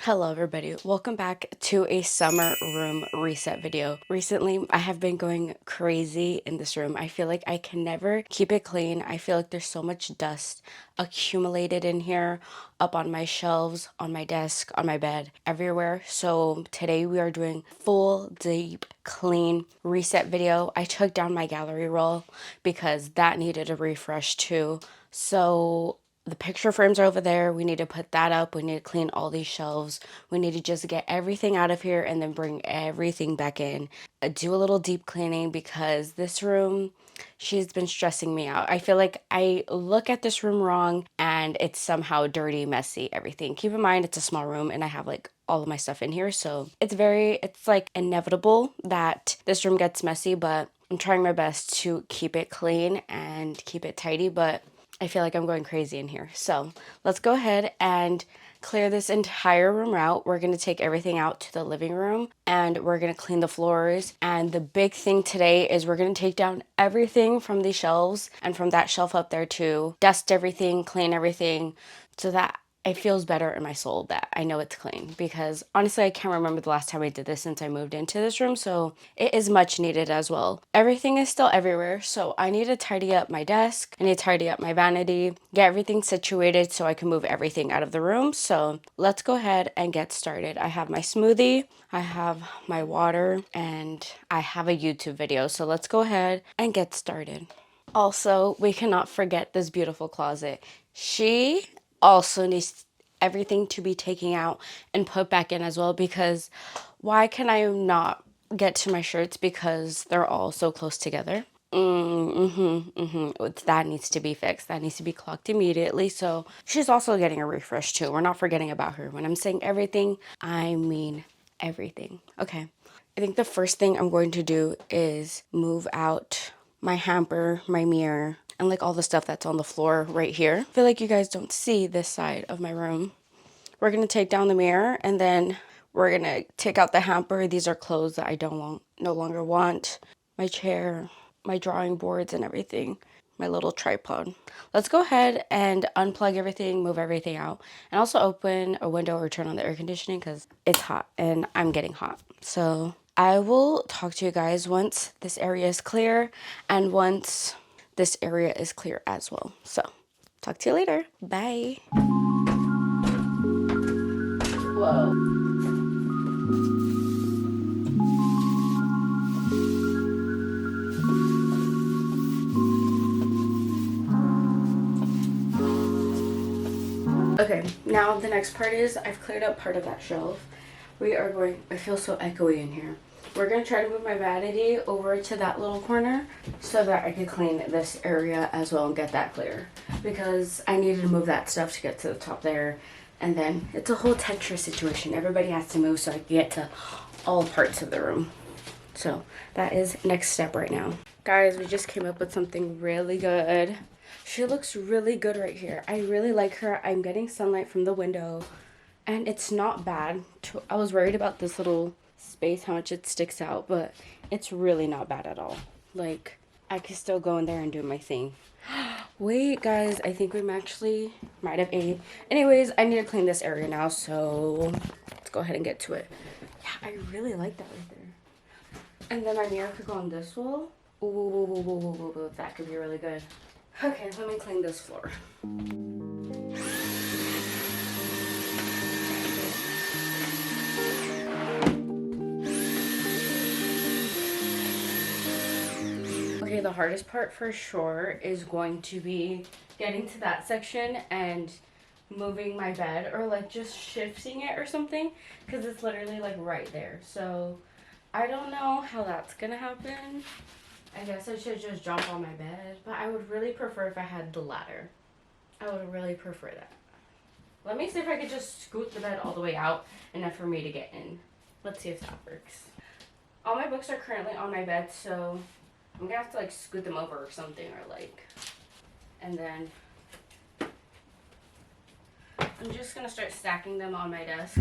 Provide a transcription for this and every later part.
Hello everybody, welcome back to a summer room reset video. Recently, I have been going crazy in this room. I feel like I can never keep it clean. I feel like there's so much dust accumulated in here, up on my shelves, on my desk, on my bed, everywhere. So today we are doing full deep clean reset video. I took down my gallery roll because that needed a refresh too. So the picture frames are over there. We need to put that up. We need to clean all these shelves. We need to just get everything out of here and then bring everything back in. Do a little deep cleaning because this room, she's been stressing me out. I feel like I look at this room wrong and it's somehow dirty, messy, everything. Keep in mind, it's a small room and I have like all of my stuff in here. So it's like inevitable that this room gets messy, but I'm trying my best to keep it clean and keep it tidy, but I feel like I'm going crazy in here. So let's go ahead and clear this entire room out. We're going to take everything out to the living room and we're going to clean the floors. And the big thing today is we're going to take down everything from these shelves and from that shelf up there too. Dust everything, clean everything so that it feels better in my soul that I know it's clean, because honestly I can't remember the last time I did this since I moved into this room, so it is much needed as well. Everything is still everywhere, so I need to tidy up my desk, I need to tidy up my vanity, get everything situated so I can move everything out of the room. So let's go ahead and get started. I have my smoothie, I have my water, and I have a YouTube video, so let's go ahead and get started. Also, we cannot forget this beautiful closet. She also needs everything to be taken out and put back in as well, because why can I not get to my shirts because they're all so close together? That needs to be fixed. That needs to be clocked immediately. So she's also getting a refresh too. We're not forgetting about her. When I'm saying everything, I mean everything. Okay. I think the first thing I'm going to do is move out my hamper, my mirror, and like all the stuff that's on the floor right here. I feel like you guys don't see this side of my room. We're going to take down the mirror and then we're going to take out the hamper. These are clothes that I no longer want. My chair, my drawing boards and everything. My little tripod. Let's go ahead and unplug everything, move everything out, and also open a window or turn on the air conditioning because it's hot and I'm getting hot. So I will talk to you guys once this area is clear and once this area is clear as well. So talk to you later. Bye. Whoa. Okay, now the next part is I've cleared up part of that shelf. I feel so echoey in here. We're going to try to move my vanity over to that little corner so that I can clean this area as well and get that clear. Because I needed to move that stuff to get to the top there. And then it's a whole Tetris situation. Everybody has to move so I can get to all parts of the room. So that is next step right now. Guys, we just came up with something really good. She looks really good right here. I really like her. I'm getting sunlight from the window and it's not bad. I was worried about this little space, how much it sticks out, but it's really not bad at all. Like, I can still go in there and do my thing. Wait, guys, I think we might have ate. Anyways, I need to clean this area now, so let's go ahead and get to it. Yeah, I really like that right there. And then my mirror could go on this wall. Ooh, that could be really good. Okay, let me clean this floor. Okay, the hardest part for sure is going to be getting to that section and moving my bed, or like just shifting it or something, because it's literally like right there. So I don't know how that's gonna happen. I guess I should just jump on my bed, but I would really prefer if I had the ladder. I would really prefer that. Let me see if I could just scoot the bed all the way out enough for me to get in. Let's see if that works. All my books are currently on my bed, so I'm gonna have to like scoot them over or something, or like, and then I'm just gonna start stacking them on my desk.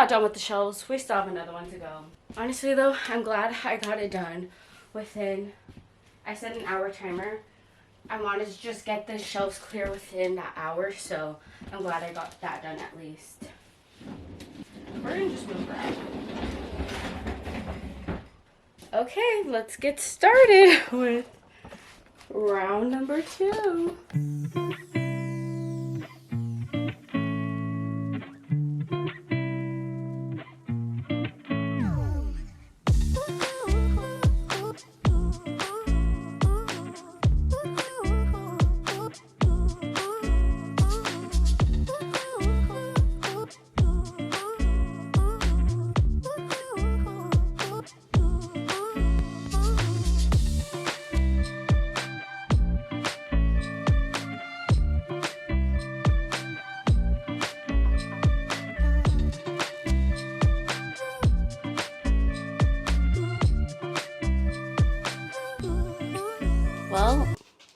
not done with the shelves. We still have another one to go. Honestly though, I'm glad I got it done within, I set an hour timer. I wanted to just get the shelves clear within that hour, so I'm glad I got that done at least. We're gonna just move around. Okay, let's get started with round number 2. Well,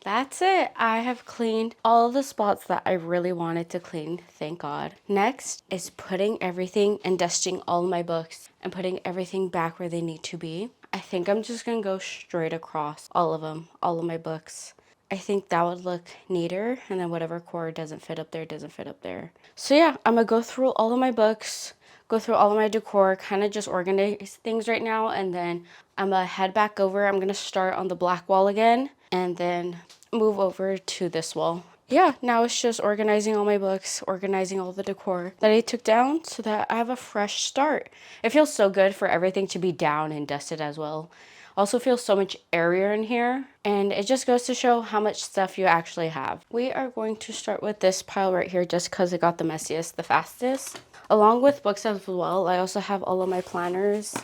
that's it. I have cleaned all the spots that I really wanted to clean, thank God. Next is putting everything and dusting all my books and putting everything back where they need to be. I think I'm just gonna go straight across all of them, all of my books. I think that would look neater, and then whatever cord doesn't fit up there, doesn't fit up there. So yeah, I'm gonna go through all of my books, go through all of my decor, kind of just organize things right now, and then I'm gonna head back over. I'm gonna start on the black wall again, and then move over to this wall. Yeah, now it's just organizing all my books, organizing all the decor that I took down so that I have a fresh start. It feels so good for everything to be down and dusted as well. Also feels so much airier in here, and it just goes to show how much stuff you actually have. We are going to start with this pile right here just because it got the messiest the fastest. Along with books as well, I also have all of my planners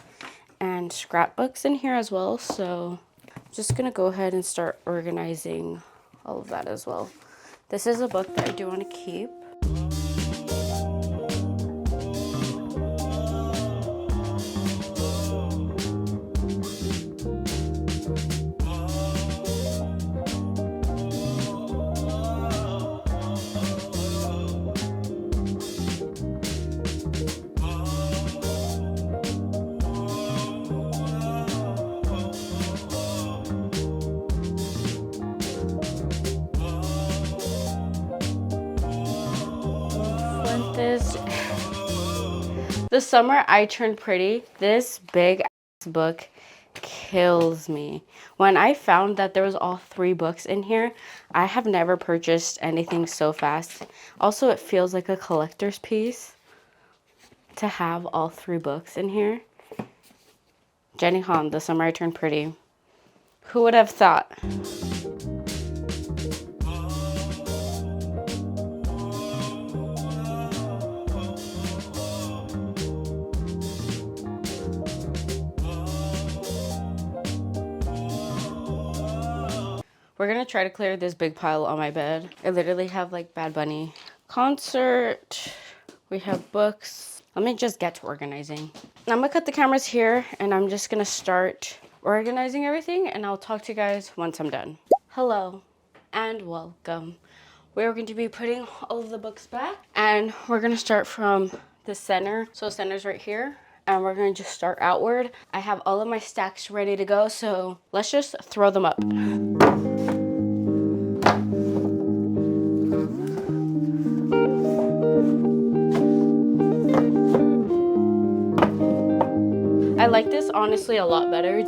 and scrapbooks in here as well, so I'm just gonna go ahead and start organizing all of that as well. This is a book that I do want to keep. The Summer I Turned Pretty, this big ass book kills me. When I found that there was all 3 books in here, I have never purchased anything so fast. Also, it feels like a collector's piece to have all 3 books in here. Jenny Han, The Summer I Turned Pretty. Who would have thought? We're gonna try to clear this big pile on my bed. I literally have like Bad Bunny concert. We have books. Let me just get to organizing. I'm gonna cut the cameras here and I'm just gonna start organizing everything, and I'll talk to you guys once I'm done. Hello and welcome. We're going to be putting all of the books back, and we're gonna start from the center. So center's right here, and we're gonna just start outward. I have all of my stacks ready to go, so let's just throw them up. I like this honestly a lot better.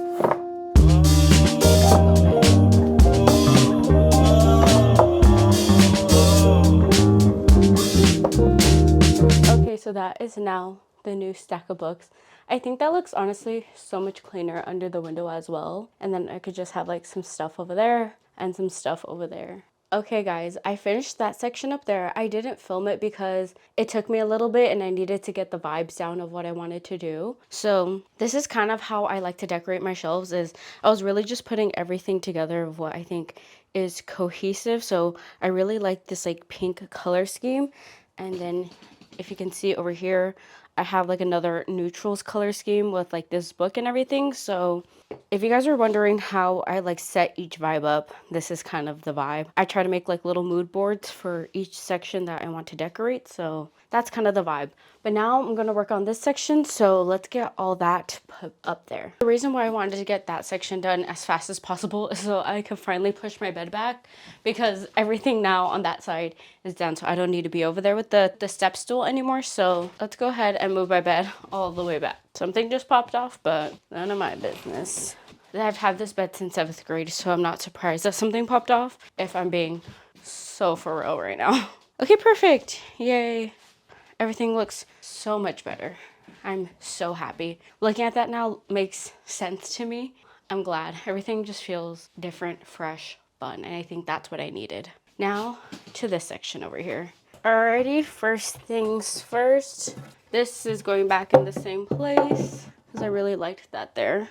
Okay, so that is now the new stack of books. I think that looks honestly so much cleaner under the window as well. And then I could just have like some stuff over there and some stuff over there. Okay guys, I finished that section up there. I didn't film it because it took me a little bit and I needed to get the vibes down of what I wanted to do. So this is kind of how I like to decorate my shelves, is I was really just putting everything together of what I think is cohesive. So I really like this like pink color scheme. And then if you can see over here, I have like another neutrals color scheme with like this book and everything. So If you guys are wondering how I like set each vibe up, this is kind of the vibe. I try to make like little mood boards for each section that I want to decorate, so that's kind of the vibe. But now I'm gonna work on this section, so let's get all that put up there. The reason why I wanted to get that section done as fast as possible is so I can finally push my bed back, because everything now on that side is done, so I don't need to be over there with the step stool anymore. So let's go ahead and move my bed all the way back. Something just popped off, but none of my business. I've had this bed since 7th grade, so I'm not surprised that something popped off, if I'm being so for real right now. Okay, perfect. Yay. Everything looks so much better. I'm so happy. Looking at that now makes sense to me. I'm glad. Everything just feels different, fresh, fun, and I think that's what I needed. Now to this section over here. Alrighty, first things first. This is going back in the same place because I really liked that there.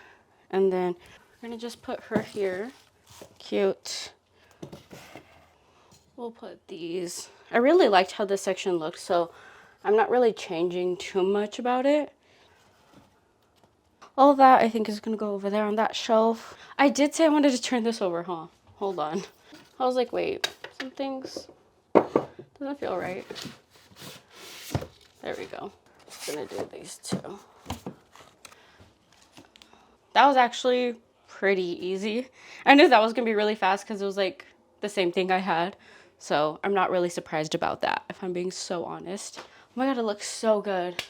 And then we're gonna just put her here. Cute. We'll put these. I really liked how this section looked, so I'm not really changing too much about it. All that I think is gonna go over there on that shelf. I did say I wanted to turn this over, huh? Hold on. I was like, wait, some things doesn't feel right. There we go. Just gonna do these two. That was actually pretty easy. I knew that was gonna be really fast because it was like the same thing I had. So I'm not really surprised about that, if I'm being so honest. Oh my god, it looks so good.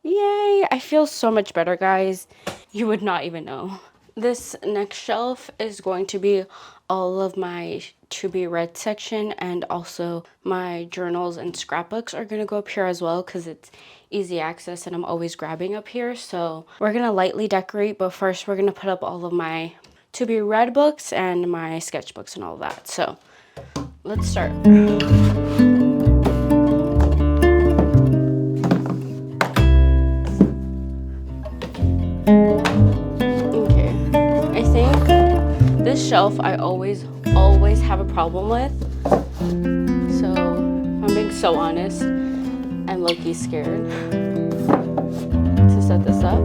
Yay! I feel so much better, guys. You would not even know. This next shelf is going to be all of my to be read section, and also my journals and scrapbooks are going to go up here as well because it's easy access and I'm always grabbing up here. So we're going to lightly decorate, but first we're going to put up all of my to be read books and my sketchbooks and all that. So let's start. Okay, I think this shelf I always have a problem with. So if I'm being so honest, I'm low-key scared to set this up.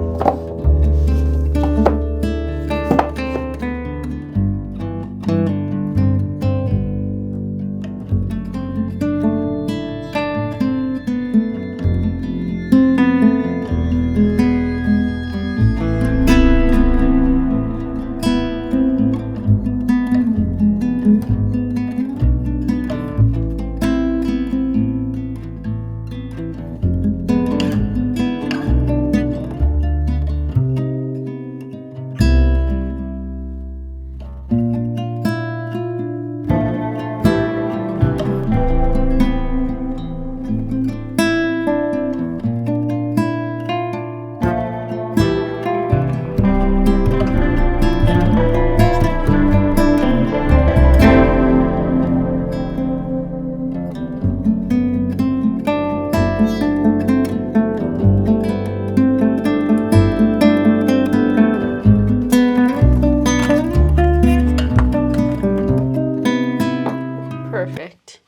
Perfect.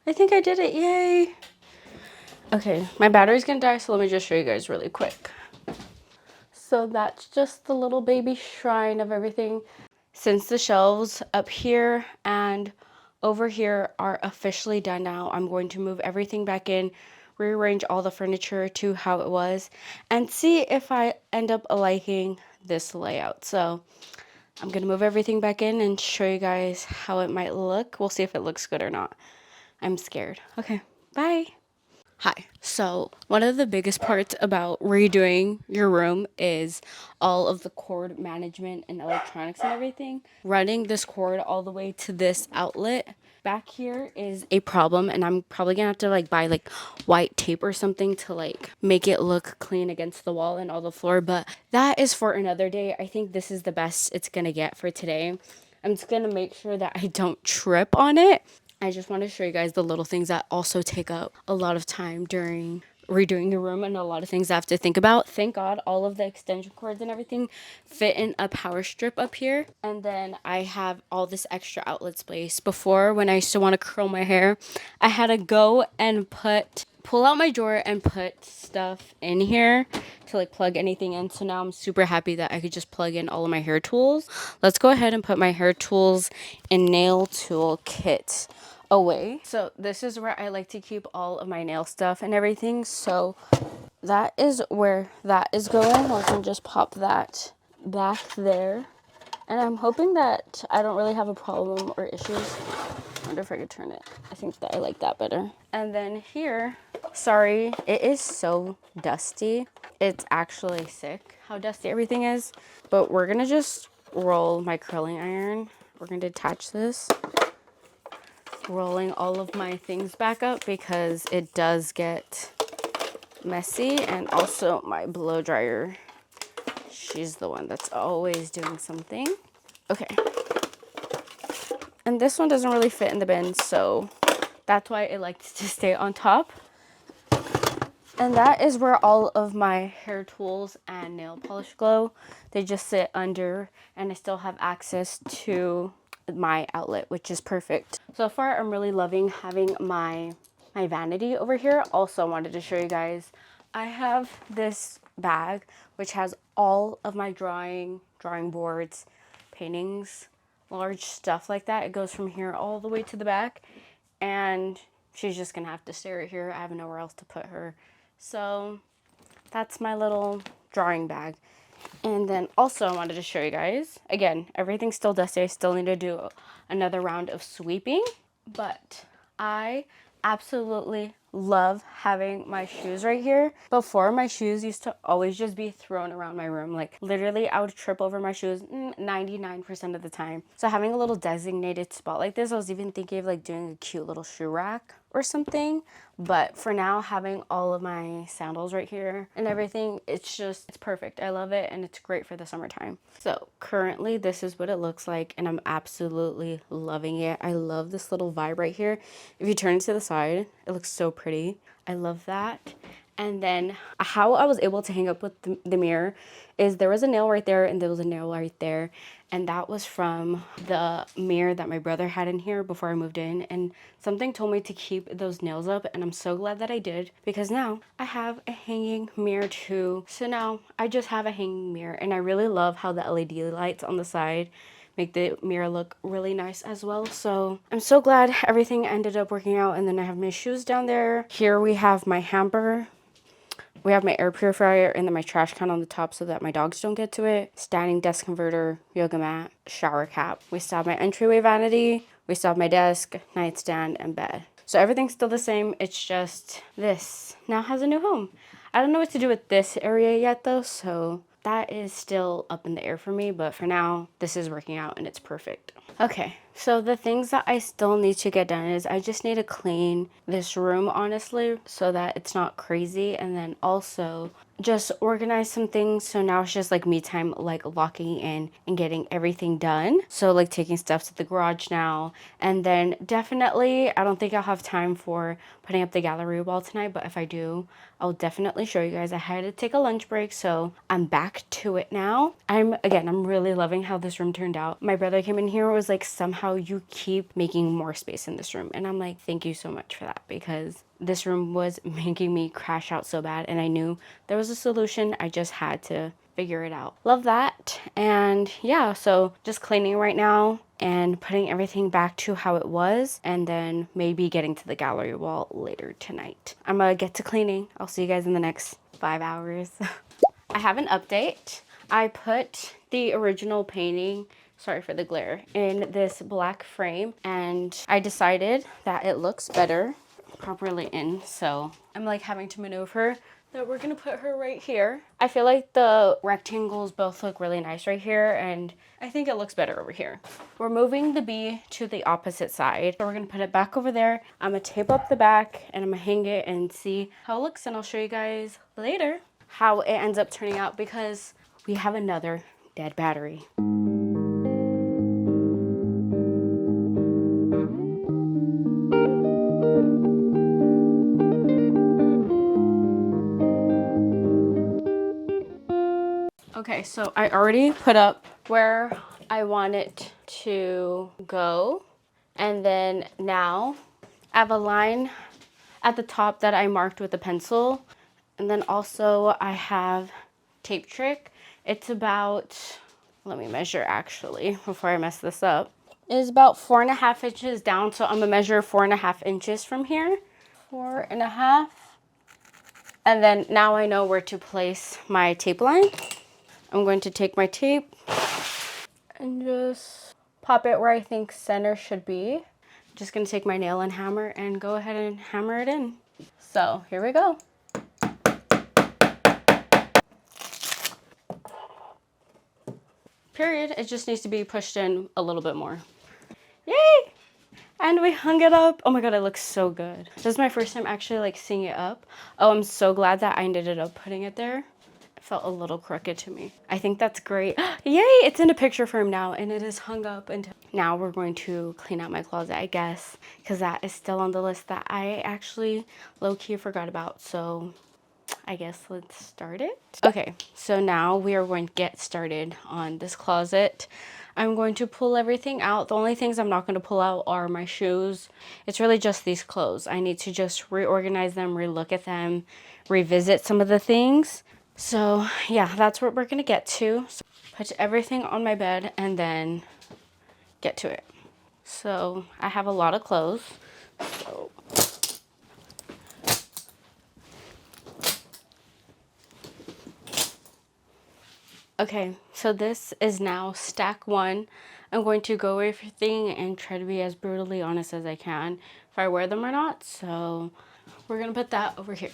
I think I did it. Yay. Okay, my battery's gonna die, so let me just show you guys really quick. So that's just the little baby shrine of everything. Since the shelves up here and over here are officially done now, I'm going to move everything back in, rearrange all the furniture to how it was, and see if I end up liking this layout. So I'm gonna move everything back in and show you guys how it might look. We'll see if it looks good or not. I'm scared. Okay, bye. Hi. So one of the biggest parts about redoing your room is all of the cord management and electronics and everything. Running this cord all the way to this outlet back here is a problem, and I'm probably gonna have to like buy like white tape or something to like make it look clean against the wall and all the floor, but that is for another day. I think this is the best it's gonna get for today. I'm just gonna make sure that I don't trip on it. I just want to show you guys the little things that also take up a lot of time during redoing your room and a lot of things I have to think about. Thank God all of the extension cords and everything fit in a power strip up here. And then I have all this extra outlet space. Before, when I used to want to curl my hair, I had to go and pull out my drawer and put stuff in here to like plug anything in. So now I'm super happy that I could just plug in all of my hair tools. Let's go ahead and put my hair tools and nail tool kit away. So this is where I like to keep all of my nail stuff and everything. So that is where that is going. I can just pop that back there. And I'm hoping that I don't really have a problem or issues. I wonder if I could turn it. I think that I like that better. And then here, sorry, it is so dusty. It's actually sick how dusty everything is. But we're gonna just roll my curling iron. We're gonna detach this. Rolling all of my things back up because it does get messy. And also my blow dryer, she's the one that's always doing something. Okay, and this one doesn't really fit in the bin, so that's why it likes to stay on top. And that is where all of my hair tools and nail polish go. They just sit under, and I still have access to my outlet, which is perfect. So far, I'm really loving having my vanity over here. Also, I wanted to show you guys, I have this bag which has all of my drawing boards, paintings, large stuff like that. It goes from here all the way to the back, and she's just gonna have to stay right here. I have nowhere else to put her. So that's my little drawing bag. And then also I wanted to show you guys, again, everything's still dusty. I still need to do another round of sweeping, but I absolutely love having my shoes right here. Before, my shoes used to always just be thrown around my room. Like literally I would trip over my shoes 99% of the time. So having a little designated spot like this, I was even thinking of like doing a cute little shoe rack or something. But for now, having all of my sandals right here and everything, it's perfect. I love it, and it's great for the summertime. So currently this is what it looks like, and I'm absolutely loving it. I love this little vibe right here. If you turn it to the side, it looks so pretty. I love that. And then how I was able to hang up with the mirror is there was a nail right there and there was a nail right there. And that was from the mirror that my brother had in here before I moved in. And something told me to keep those nails up, and I'm so glad that I did, because now I have a hanging mirror too. So now I just have a hanging mirror, and I really love how the LED lights on the side make the mirror look really nice as well. So I'm so glad everything ended up working out. And then I have my shoes down there. Here we have my hamper. We have my air purifier, and then my trash can on the top so that my dogs don't get to it. Standing desk converter, yoga mat, shower cap. We still have my entryway vanity. We still have my desk, nightstand, and bed. So everything's still the same. It's just this now has a new home. I don't know what to do with this area yet though, so that is still up in the air for me. But for now, this is working out and it's perfect. Okay, so the things that I still need to get done is I just need to clean this room, honestly, so that it's not crazy. And then also just organize some things. So now it's just like me time, like locking in and getting everything done. So like taking stuff to the garage now. And then definitely, I don't think I'll have time for putting up the gallery wall tonight, but if I do, I'll definitely show you guys. I had to take a lunch break, so I'm back to it now. I'm really loving how this room turned out. My brother came in here and was like, somehow you keep making more space in this room. And I'm like, thank you so much for that, because this room was making me crash out so bad, and I knew there was a solution. I just had to figure it out. Love that. And yeah, so just cleaning right now and putting everything back to how it was, and then maybe getting to the gallery wall later tonight. I'm gonna get to cleaning. I'll see you guys in the next 5 hours. I have an update. I put the original painting, sorry for the glare, in this black frame, and I decided that it looks better properly in, so I'm like having to maneuver that we're gonna put her right here. I feel like the rectangles both look really nice right here, and I think it looks better over here. We're moving the bee to the opposite side, so we're gonna put it back over there. I'm gonna tape up the back and I'm gonna hang it and see how it looks, and I'll show you guys later how it ends up turning out, because we have another dead battery. Okay, so I already put up where I want it to go. And then now I have a line at the top that I marked with a pencil. And then also I have tape trick. It's about, let me measure actually before I mess this up. It's about 4.5 inches down. So I'm gonna measure 4.5 inches from here. 4.5. And then now I know where to place my tape line. I'm going to take my tape and just pop it where I think center should be. I'm just gonna take my nail and hammer and go ahead and hammer it in. So here we go. Period. It just needs to be pushed in a little bit more. Yay! And we hung it up. Oh my god, it looks so good. This is my first time actually like seeing it up. Oh, I'm so glad that I ended up putting it there. It felt a little crooked to me. I think that's great. Yay! It's in a picture frame now and it is hung up until now. We're going to clean out my closet, I guess, because that is still on the list that I actually low-key forgot about. So I guess let's start it. Okay, so now we are going to get started on this closet. I'm going to pull everything out. The only things I'm not going to pull out are my shoes. It's really just these clothes. I need to just reorganize them, relook at them, revisit some of the things. So yeah, that's what we're going to get to. So put everything on my bed and then get to it. So I have a lot of clothes. So okay, so this is now stack one. I'm going to go over everything and try to be as brutally honest as I can if I wear them or not. So we're gonna put that over here.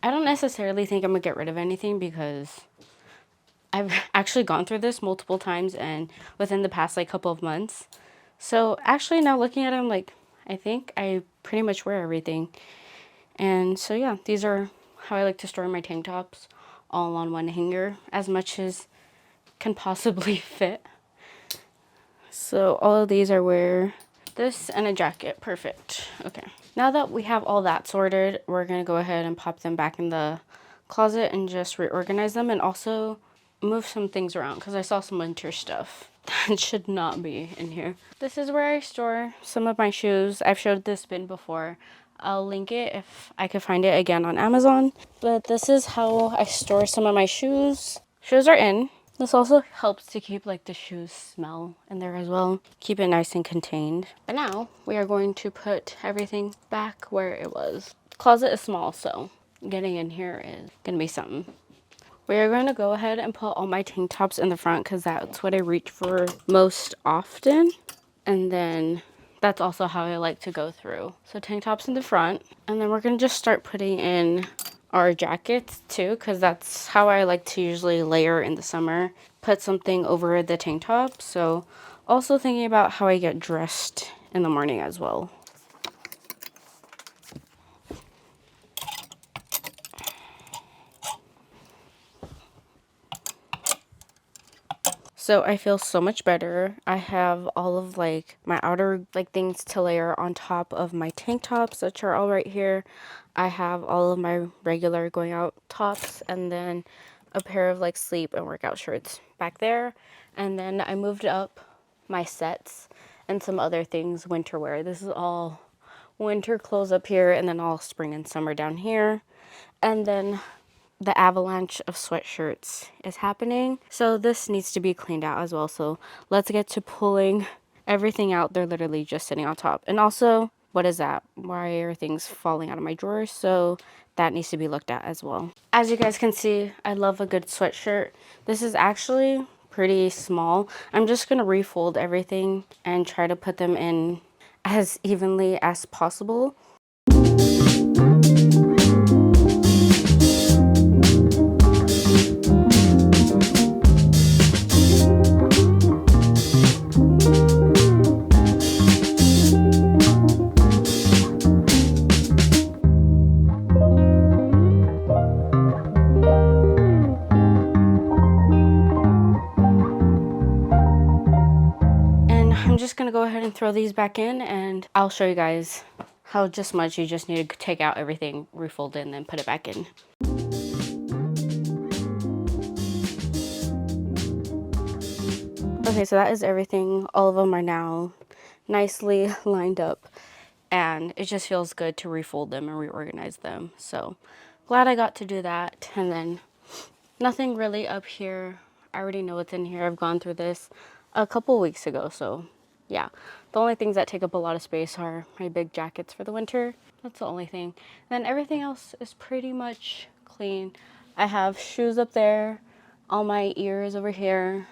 I don't necessarily think I'm gonna get rid of anything because I've actually gone through this multiple times and within the past like couple of months. So actually now looking at it, I'm like, I think I pretty much wear everything. And so yeah, these are how I like to store my tank tops, all on one hanger as much as can possibly fit. So all of these are wear this and a jacket. Perfect. Okay. Now that we have all that sorted, we're going to go ahead and pop them back in the closet and just reorganize them and also move some things around because I saw some winter stuff that should not be in here. This is where I store some of my shoes. I've showed this bin before. I'll link it if I could find it again on Amazon. But this is how I store some of my shoes. Shoes are in. This also helps to keep like the shoes smell in there as well. Keep it nice and contained. But now we are going to put everything back where it was. The closet is small, so getting in here is gonna be something. We are going to go ahead and put all my tank tops in the front because that's what I reach for most often. And then that's also how I like to go through. So tank tops in the front, and then we're gonna just start putting in our jackets too, because that's how I like to usually layer in the summer. Put something over the tank top. So also thinking about how I get dressed in the morning as well. So I feel so much better. I have all of like my outer like things to layer on top of my tank tops, which are all right here. I have all of my regular going out tops and then a pair of like sleep and workout shirts back there. And then I moved up my sets and some other things winter wear. This is all winter clothes up here and then all spring and summer down here. And then the avalanche of sweatshirts is happening. So this needs to be cleaned out as well. So let's get to pulling everything out. They're literally just sitting on top. And also what is that? Why are things falling out of my drawers? So that needs to be looked at as well. As you guys can see, I love a good sweatshirt. This is actually pretty small. I'm just gonna refold everything and try to put them in as evenly as possible. I'm just gonna go ahead and throw these back in, and I'll show you guys how much you just need to take out everything, refold it, and then put it back in. Okay, so that is everything. All of them are now nicely lined up, and it just feels good to refold them and reorganize them. So glad I got to do that. And then nothing really up here. I already know what's in here. I've gone through this a couple weeks ago, so yeah. The only things that take up a lot of space are my big jackets for the winter. That's the only thing. Then everything else is pretty much clean. I have shoes up there, all my ears over here,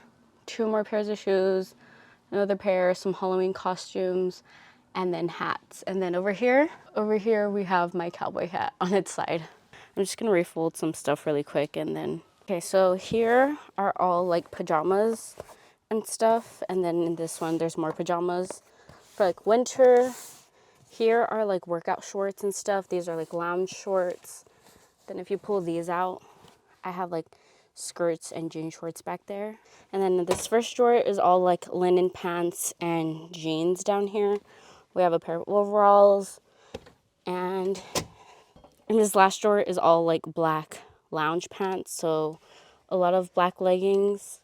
2 more pairs of shoes, another pair, some Halloween costumes, and then hats. And then over here we have my cowboy hat on its side. I'm just gonna refold some stuff really quick, and then okay, so here are all like pajamas and stuff, and then in this one there's more pajamas for like winter. Here are like workout shorts and stuff. These are like lounge shorts. Then if you pull these out, I have like skirts and jean shorts back there. And then this first drawer is all like linen pants and jeans down here. We have a pair of overalls, and this last drawer is all like black lounge pants, so a lot of black leggings,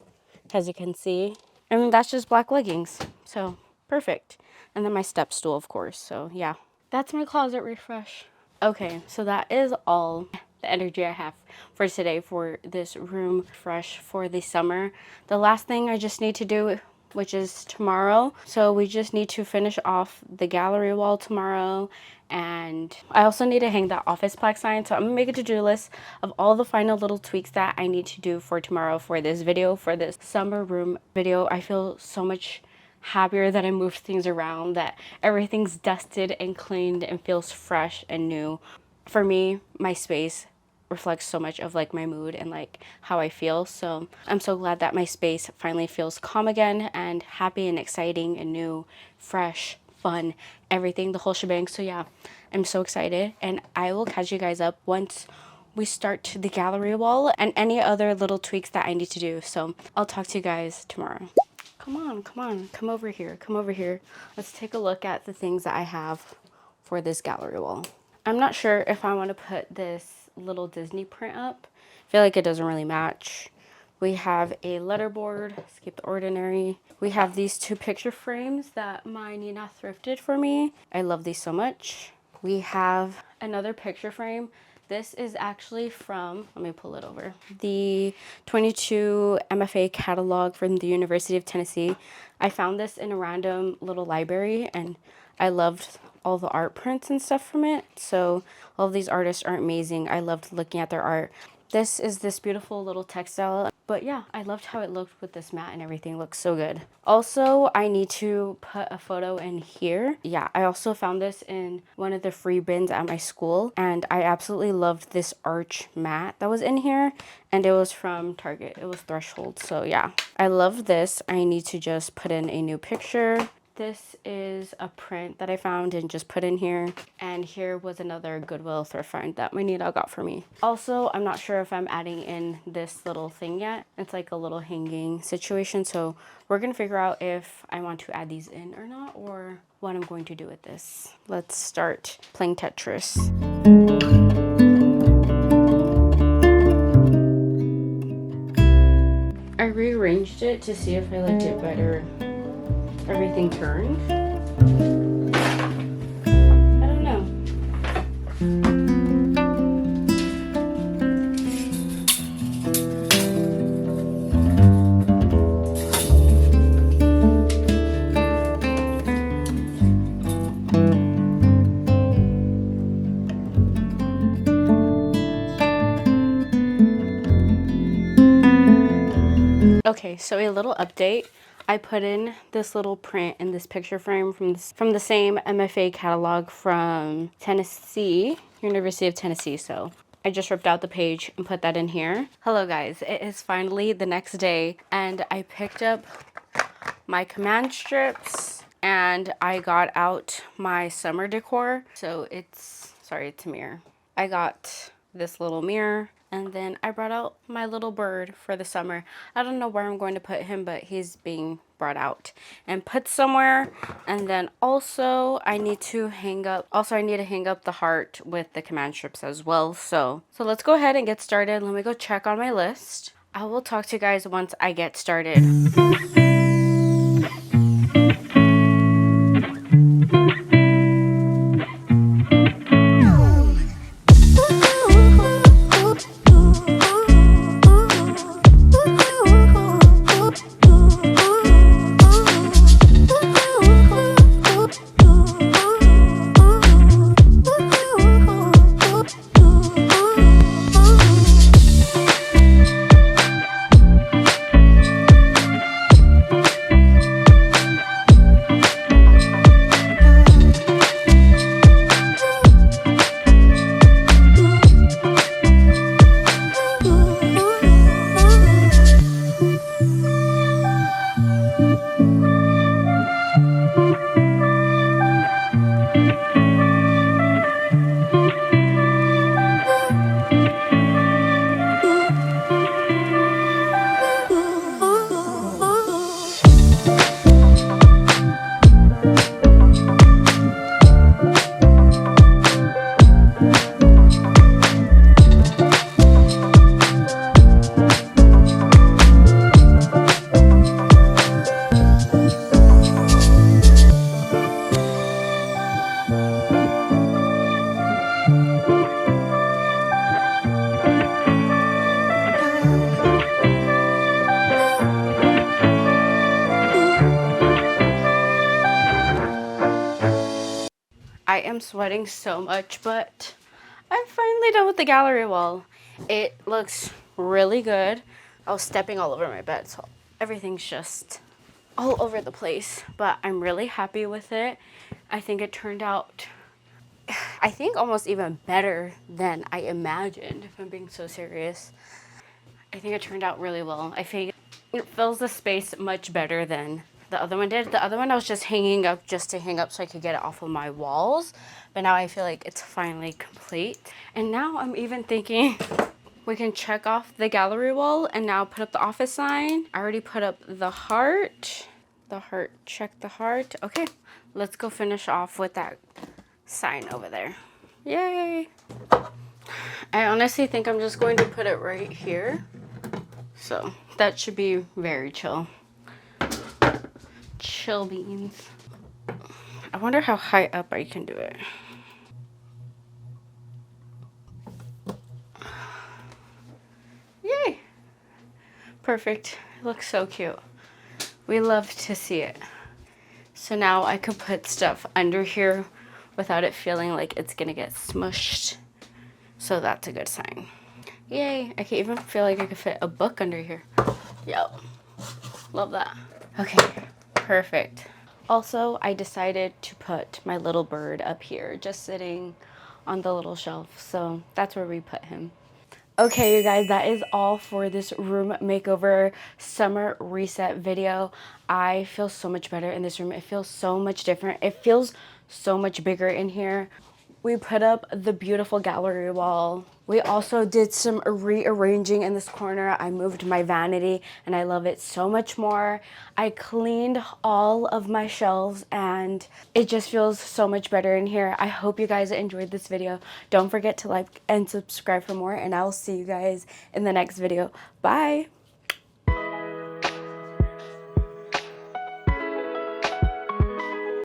as you can see. And that's just black leggings, so perfect. And then my step stool, of course. So yeah, that's my closet refresh. Okay, so that is all the energy I have for today for this room fresh for the summer. The last thing I just need to do, which is tomorrow. So we just need to finish off the gallery wall tomorrow. And I also need to hang that office plaque sign. So I'm gonna make a to-do list of all the final little tweaks that I need to do for tomorrow for this video, for this summer room video. I feel so much happier that I moved things around, that everything's dusted and cleaned and feels fresh and new. For me, my space reflects so much of like my mood and like how I feel. So I'm so glad that my space finally feels calm again and happy and exciting and new, fresh, fun, everything, the whole shebang. So yeah, I'm so excited, and I will catch you guys up once we start the gallery wall and any other little tweaks that I need to do. So I'll talk to you guys tomorrow. Come on, come over here, come over here. Let's take a look at the things that I have for this gallery wall. I'm not sure if I want to put this little Disney print up. I feel like it doesn't really match. We have a letterboard, Escape the Ordinary. We have these 2 picture frames that my Nina thrifted for me. I love these so much. We have another picture frame. This is actually from, let me pull it over, the 22 MFA catalog from the University of Tennessee. I found this in a random little library, and I loved all the art prints and stuff from it. So all of these artists are amazing. I loved looking at their art. This is this beautiful little textile. But yeah, I loved how it looked with this mat and everything. Looks so good. Also, I need to put a photo in here. Yeah, I also found this in one of the free bins at my school, and I absolutely loved this arch mat that was in here, and it was from Target. It was Threshold. So yeah, I love this. I need to just put in a new picture. This is a print that I found and just put in here. And here was another Goodwill thrift find that my Nina got for me. Also, I'm not sure if I'm adding in this little thing yet. It's like a little hanging situation. So we're going to figure out if I want to add these in or not, or what I'm going to do with this. Let's start playing Tetris. I rearranged it to see if I liked it better. Everything turned. I don't know. Okay, so a little update. I put in this little print in this picture frame from the same MFA catalog from Tennessee, University of Tennessee. So I just ripped out the page and put that in here. Hello guys, it is finally the next day and I picked up my command strips and I got out my summer decor. So sorry, it's a mirror. I got this little mirror and then I brought out my little bird for the summer. I don't know where I'm going to put him, but he's being brought out and put somewhere. And then also I need to hang up the heart with the command strips as well. So let's go ahead and get started. Let me go check on my list. I will talk to you guys once I get started. I am sweating so much, but I'm finally done with the gallery wall. It looks really good. I was stepping all over my bed, so everything's just all over the place, but I'm really happy with it. I think it turned out, I think almost even better than I imagined, if I'm being so serious. I think it turned out really well. I think it fills the space much better than the other one did. The other one I was just hanging up just to hang up so I could get it off of my walls. But now I feel like it's finally complete. And now I'm even thinking we can check off the gallery wall and now put up the office sign. I already put up the heart. Check the heart. Okay, let's go finish off with that sign over there. Yay! I honestly think I'm just going to put it right here. So that should be very chill. Chill beans. I wonder how high up I can do it. Yay! Perfect. It looks so cute. We love to see it. So now I can put stuff under here without it feeling like it's gonna get smushed. So that's a good sign. Yay! I can even feel like I could fit a book under here. Yep. Love that. Okay, perfect. Also, I decided to put my little bird up here, just sitting on the little shelf. So that's where we put him. Okay, you guys, that is all for this room makeover summer reset video. I feel so much better in this room. It feels so much different. It feels so much bigger in here. We put up the beautiful gallery wall. We also did some rearranging in this corner. I moved my vanity and I love it so much more. I cleaned all of my shelves and it just feels so much better in here. I hope you guys enjoyed this video. Don't forget to like and subscribe for more, and I will see you guys in the next video. Bye.